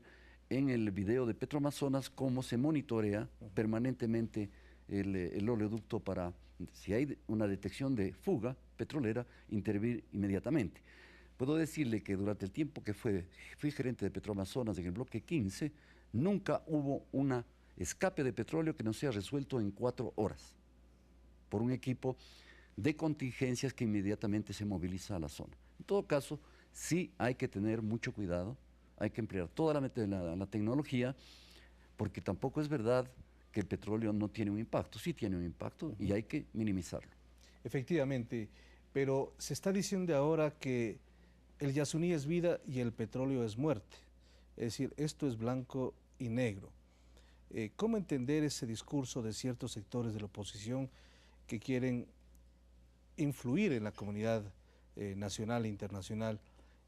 en el video de Petroamazonas cómo se monitorea permanentemente el oleoducto para, si hay una detección de fuga petrolera, intervenir inmediatamente. Puedo decirle que durante el tiempo que fui gerente de Petroamazonas en el bloque 15, nunca hubo un escape de petróleo que no sea resuelto en 4 horas por un equipo de contingencias que inmediatamente se moviliza a la zona. En todo caso, sí hay que tener mucho cuidado, hay que emplear toda la tecnología, porque tampoco es verdad que el petróleo no tiene un impacto, sí tiene un impacto y hay que minimizarlo. Efectivamente, pero se está diciendo ahora que el Yasuní es vida y el petróleo es muerte. Es decir, esto es blanco y negro. ¿Cómo entender ese discurso de ciertos sectores de la oposición que quieren influir en la comunidad nacional e internacional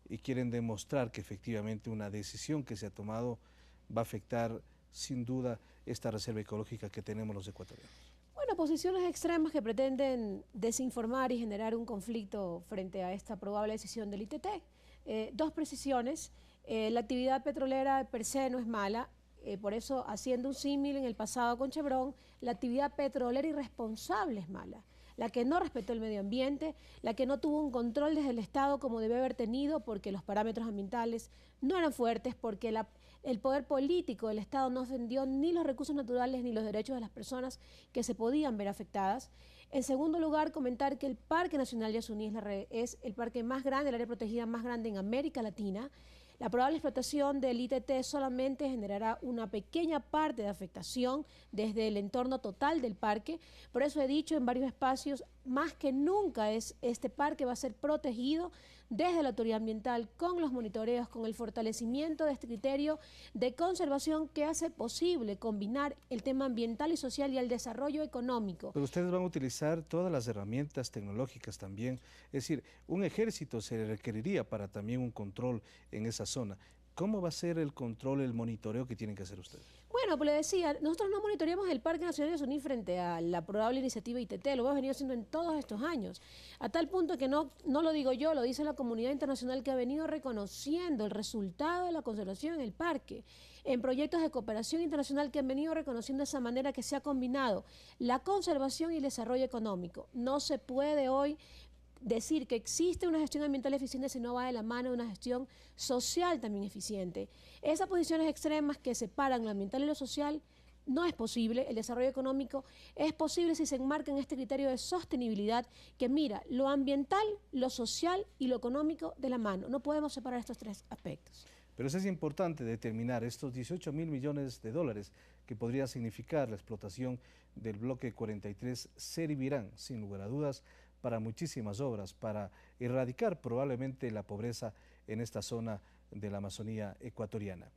y quieren demostrar que efectivamente una decisión que se ha tomado va a afectar sin duda esta reserva ecológica que tenemos los ecuatorianos? Bueno, posiciones extremas que pretenden desinformar y generar un conflicto frente a esta probable decisión del ITT. Dos precisiones: la actividad petrolera per se no es mala, por eso, haciendo un símil en el pasado con Chevron, la actividad petrolera irresponsable es mala. La que no respetó el medio ambiente, la que no tuvo un control desde el Estado como debe haber tenido porque los parámetros ambientales no eran fuertes, porque el poder político del Estado no defendió ni los recursos naturales ni los derechos de las personas que se podían ver afectadas. En segundo lugar, comentar que el Parque Nacional Yasuní es el parque más grande, el área protegida más grande en América Latina. La probable explotación del ITT solamente generará una pequeña parte de afectación desde el entorno total del parque. Por eso he dicho en varios espacios, más que nunca este parque va a ser protegido desde la autoridad ambiental, con los monitoreos, con el fortalecimiento de este criterio de conservación que hace posible combinar el tema ambiental y social y el desarrollo económico. Pero ustedes van a utilizar todas las herramientas tecnológicas también, es decir, un ejército se requeriría para también un control en esa zona. ¿Cómo va a ser el control, el monitoreo que tienen que hacer ustedes? Bueno, pues le decía, nosotros no monitoreamos el Parque Nacional de Yasuní frente a la probable iniciativa ITT, lo hemos venido haciendo en todos estos años, a tal punto que no lo digo yo, lo dice la comunidad internacional que ha venido reconociendo el resultado de la conservación en el parque, en proyectos de cooperación internacional que han venido reconociendo esa manera que se ha combinado la conservación y el desarrollo económico. No se puede hoy decir que existe una gestión ambiental eficiente si no va de la mano de una gestión social también eficiente. Esas posiciones extremas que separan lo ambiental y lo social no es posible. El desarrollo económico es posible si se enmarca en este criterio de sostenibilidad que mira lo ambiental, lo social y lo económico de la mano. No podemos separar estos tres aspectos. Pero eso es importante determinar estos 18.000 millones de dólares que podría significar la explotación del bloque 43 servirán, sin lugar a dudas, para muchísimas obras, para erradicar probablemente la pobreza en esta zona de la Amazonía ecuatoriana.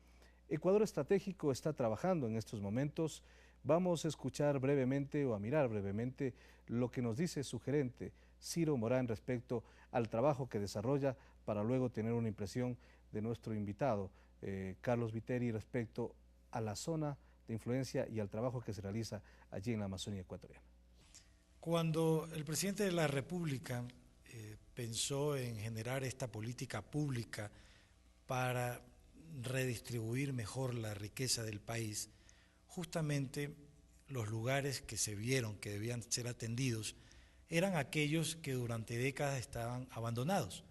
Ecuador Estratégico está trabajando en estos momentos. Vamos a escuchar brevemente o a mirar brevemente lo que nos dice su gerente, Ciro Morán, respecto al trabajo que desarrolla, para luego tener una impresión de nuestro invitado, Carlos Viteri, respecto a la zona de influencia y al trabajo que se realiza allí en la Amazonía ecuatoriana. Cuando el presidente de la República pensó en generar esta política pública para redistribuir mejor la riqueza del país, justamente los lugares que se vieron que debían ser atendidos eran aquellos que durante décadas estaban abandonados,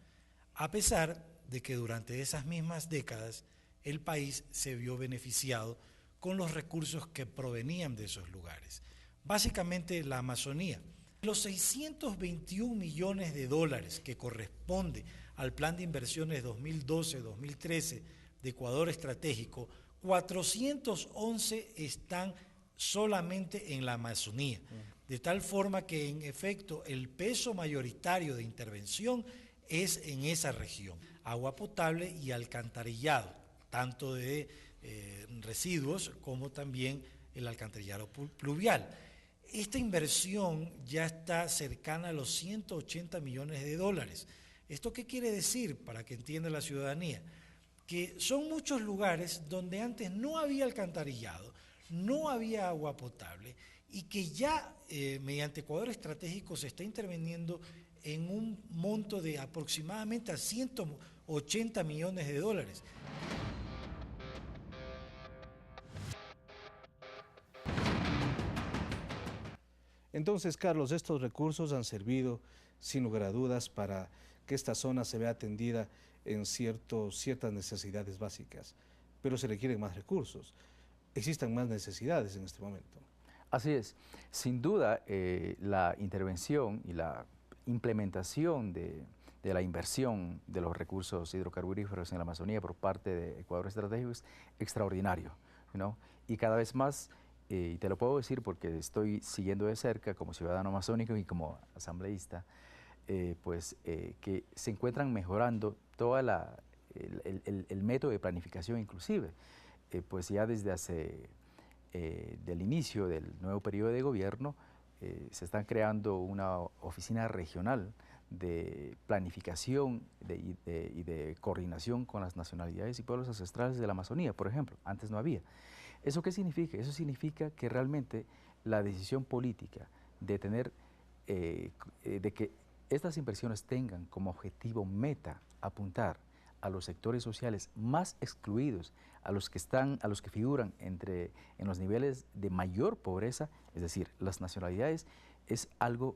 a pesar de que durante esas mismas décadas el país se vio beneficiado con los recursos que provenían de esos lugares. Básicamente la Amazonía. Los 621 millones de dólares que corresponde al Plan de Inversiones 2012-2013 de Ecuador Estratégico, 411 están solamente en la Amazonía, de tal forma que en efecto el peso mayoritario de intervención es en esa región. Agua potable y alcantarillado, tanto de residuos como también el alcantarillado pluvial. Esta inversión ya está cercana a los 180 millones de dólares. ¿Esto qué quiere decir para que entienda la ciudadanía? Que son muchos lugares donde antes no había alcantarillado, no había agua potable y que ya mediante Ecuador Estratégico se está interviniendo en un monto de aproximadamente a 180 millones de dólares. Entonces, Carlos, estos recursos han servido, sin lugar a dudas, para que esta zona se vea atendida en ciertas necesidades básicas, pero se requieren más recursos. Existen más necesidades en este momento. Así es. Sin duda, la intervención y la implementación de la inversión de los recursos hidrocarburíferos en la Amazonía por parte de Ecuador Estratégico es extraordinario, ¿no? Y cada vez más, y te lo puedo decir porque estoy siguiendo de cerca como ciudadano amazónico y como asambleísta, que se encuentran mejorando todo el método de planificación inclusive, pues ya desde del inicio del nuevo periodo de gobierno se están creando una oficina regional de planificación y de coordinación con las nacionalidades y pueblos ancestrales de la Amazonía, por ejemplo. Antes no había. ¿Eso qué significa? Eso significa que realmente la decisión política de tener, de que estas inversiones tengan como objetivo meta apuntar a los sectores sociales más excluidos, a los que figuran en los niveles de mayor pobreza, es decir, las nacionalidades, es algo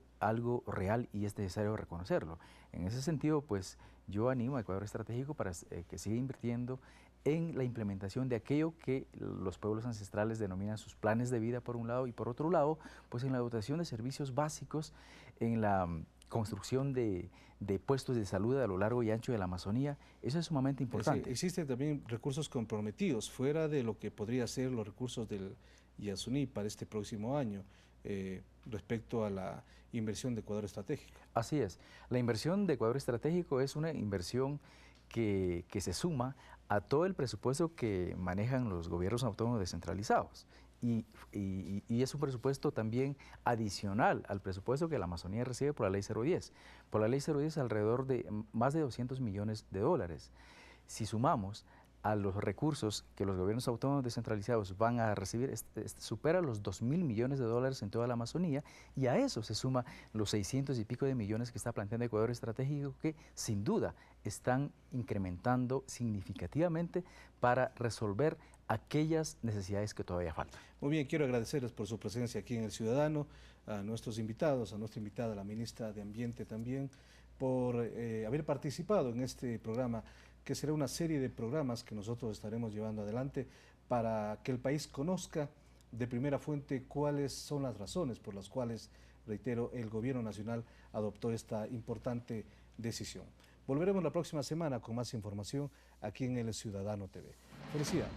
real y es necesario reconocerlo. En ese sentido, pues yo animo a Ecuador Estratégico para que siga invirtiendo en la implementación de aquello que los pueblos ancestrales denominan sus planes de vida por un lado y por otro lado, pues en la dotación de servicios básicos, en la construcción de puestos de salud a lo largo y ancho de la Amazonía. Eso es sumamente importante. Sí, existen también recursos comprometidos fuera de lo que podría ser los recursos del Yasuní para este próximo año respecto a la inversión de Ecuador Estratégico. Así es. La inversión de Ecuador Estratégico es una inversión que se suma a todo el presupuesto que manejan los gobiernos autónomos descentralizados. Y es un presupuesto también adicional al presupuesto que la Amazonía recibe por la Ley 010. Por la Ley 010 alrededor de más de 200 millones de dólares. Si sumamos a los recursos que los gobiernos autónomos descentralizados van a recibir, supera los 2.000 millones de dólares en toda la Amazonía, y a eso se suma los 600 y pico de millones que está planteando Ecuador Estratégico, que sin duda están incrementando significativamente para resolver aquellas necesidades que todavía faltan. Muy bien, quiero agradecerles por su presencia aquí en El Ciudadano, a nuestros invitados, a nuestra invitada, la ministra de Ambiente también, por haber participado en este programa, que será una serie de programas que nosotros estaremos llevando adelante para que el país conozca de primera fuente cuáles son las razones por las cuales, reitero, el gobierno nacional adoptó esta importante decisión. Volveremos la próxima semana con más información aquí en El Ciudadano TV. Felicidades.